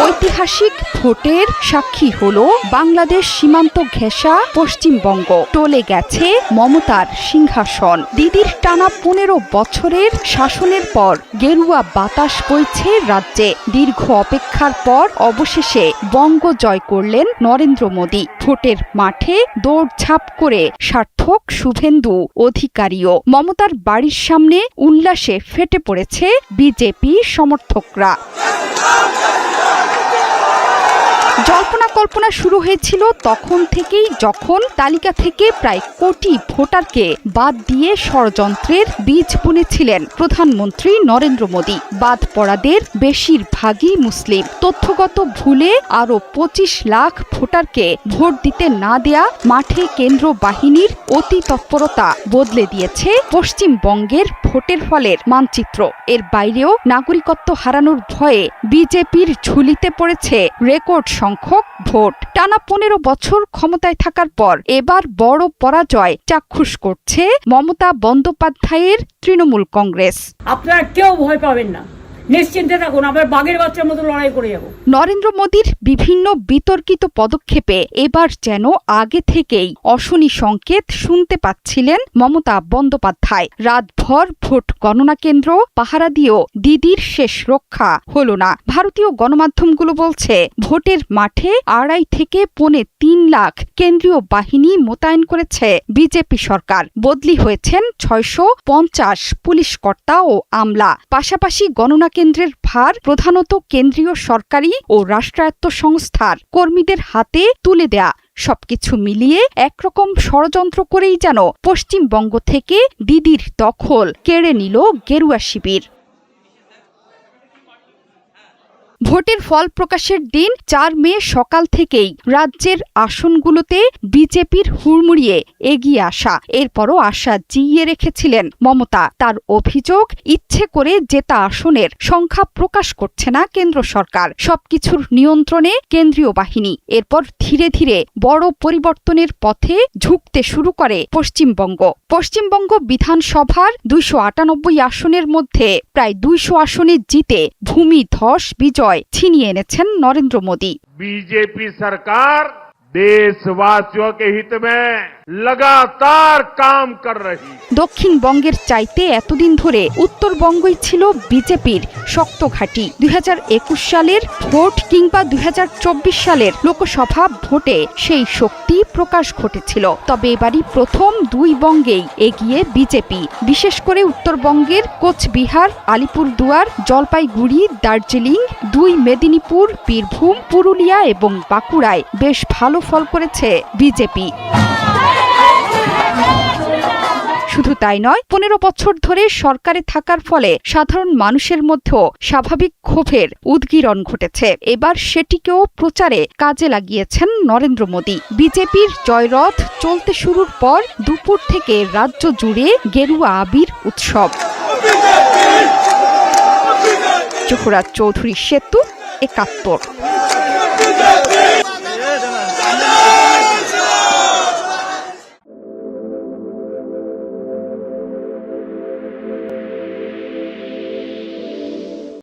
ঐতিহাসিক ভোটের সাক্ষী হলো বাংলাদেশ সীমান্ত ঘেঁষা পশ্চিমবঙ্গ। টলে গেছে মমতার সিংহাসন। দিদির টানা 15 বছরের শাসনের পর গেরুয়া বাতাস বইছে রাজ্যে। দীর্ঘ অপেক্ষার পর অবশেষে বঙ্গ জয় করলেন নরেন্দ্র মোদী। ভোটের মাঠে দৌড়ঝাঁপ করে সার্থক শুভেন্দু অধিকারীও। মমতার বাড়ির সামনে উল্লাসে ফেটে পড়েছে বিজেপি সমর্থকরা। জল্পনা কল্পনা শুরু হয়েছিল তখন থেকেই, যখন তালিকা থেকে প্রায় কোটি ভোটারকে বাদ দিয়ে ষড়যন্ত্রের বীজ বুনেছিলেন প্রধানমন্ত্রী নরেন্দ্র মোদী। বাদ পড়াদের বেশিরভাগই মুসলিম। তথ্যগত ভুলে আরও 25 লাখ ভোটারকে ভোট দিতে না দেয়া মাঠে কেন্দ্র বাহিনীর অতি তৎপরতা বদলে দিয়েছে পশ্চিমবঙ্গের ভোটের ফলের মানচিত্র। এর বাইরেও নাগরিকত্ব হারানোর ভয়ে বিজেপির ঝুলিতে পড়েছে রেকর্ড সংখ্যক ভোট। টানা 15 বছর ক্ষমতায় থাকার পর এবার বড় পরাজয় চাক্ষুষ করছে মমতা বন্দ্যোপাধ্যায়ের তৃণমূল কংগ্রেস। আপনারা কেউ ভয় পাবেন না, নিশ্চিন্তে থাকুন, আমরা বাঘের বাচ্চার মতো লড়াই করে যাব। নরেন্দ্র মোদীর বিভিন্ন বিতর্কিত পদক্ষেপে এবার যেন আগে থেকেই অশনি সংকেত শুনতে পাচ্ছিলেন মমতা বন্দ্যোপাধ্যায়। রাতভর ভোট গণনা কেন্দ্র পাহারা দিয়েও দিদির শেষ রক্ষা হলো না। ভারতীয় গণমাধ্যমগুলো বলছে, ভোটের মাঠে 2.5 থেকে 3.25 লাখ কেন্দ্রীয় বাহিনী মোতায়েন করেছে বিজেপি সরকার। বদলি হয়েছেন 650 পুলিশ কর্তা ও আমলা। পাশাপাশি গণনা কেন্দ্রের ভার প্রধানত কেন্দ্রীয় সরকারি ও রাষ্ট্রায়ত্ত সংস্থার কর্মীদের হাতে তুলে দেয়া। সবকিছু মিলিয়ে একরকম ষড়যন্ত্র করেই যেন পশ্চিমবঙ্গ থেকে দিদির দখল কেড়ে নিল গেরুয়া শিবির। ভোটের ফল প্রকাশের দিন 4 মে সকাল থেকেই রাজ্যের আসনগুলোতে বিজেপির হুড়মুড়িয়ে এগিয়ে আসা। এরপরও আশা জিইয়ে রেখেছিলেন মমতা। তার অভিযোগ, ইচ্ছে করে জেতা আসনের সংখ্যা প্রকাশ করছে না কেন্দ্র সরকার। সবকিছুর নিয়ন্ত্রণে কেন্দ্রীয় বাহিনী। এরপর ধীরে ধীরে বড় পরিবর্তনের পথে ঝুঁকতে শুরু করে পশ্চিমবঙ্গ। পশ্চিমবঙ্গ বিধানসভার 298 আসনের মধ্যে প্রায় 200 আসনে জিতে ভূমিধস বিজয় ছিনিয়ে এনেছেন নরেন্দ্র মোদী। बीजेपी सरकार देशवासियों के हित में लगातार काम कर रही। দক্ষিণবঙ্গের চাইতে এতদিন ধরে উত্তরবঙ্গই ছিল বিজেপির শক্ত ঘাঁটি। 2021 সালের ভোট কিংবা 2024 সালের লোকসভা ভোটে সেই শক্তি প্রকাশ ঘটেছিল। তবে এবারই প্রথম 2 বঙ্গেই এগিয়ে বিজেপি। বিশেষ করে উত্তরবঙ্গের কোচবিহার, আলিপুরদুয়ার, জলপাইগুড়ি, দার্জিলিং, 2 মেদিনীপুর, বীরভূম, পুরুলিয়া এবং বাঁকুড়ায় বেশ ভালো ফল করেছে বিজেপি। শুধু তাই নয়, 15 বছর ধরে সরকারে থাকার ফলে সাধারণ মানুষের মধ্যেও স্বাভাবিক ক্ষোভের উদ্গীরণ ঘটেছে। এবার সেটিকেও প্রচারে কাজে লাগিয়েছেন নরেন্দ্র মোদী। বিজেপির জয়রথ চলতে শুরুর পর দুপুর থেকে রাজ্য জুড়ে গেরুয়া আবির উৎসব। জোহরা চৌধুরী সেতু, 71।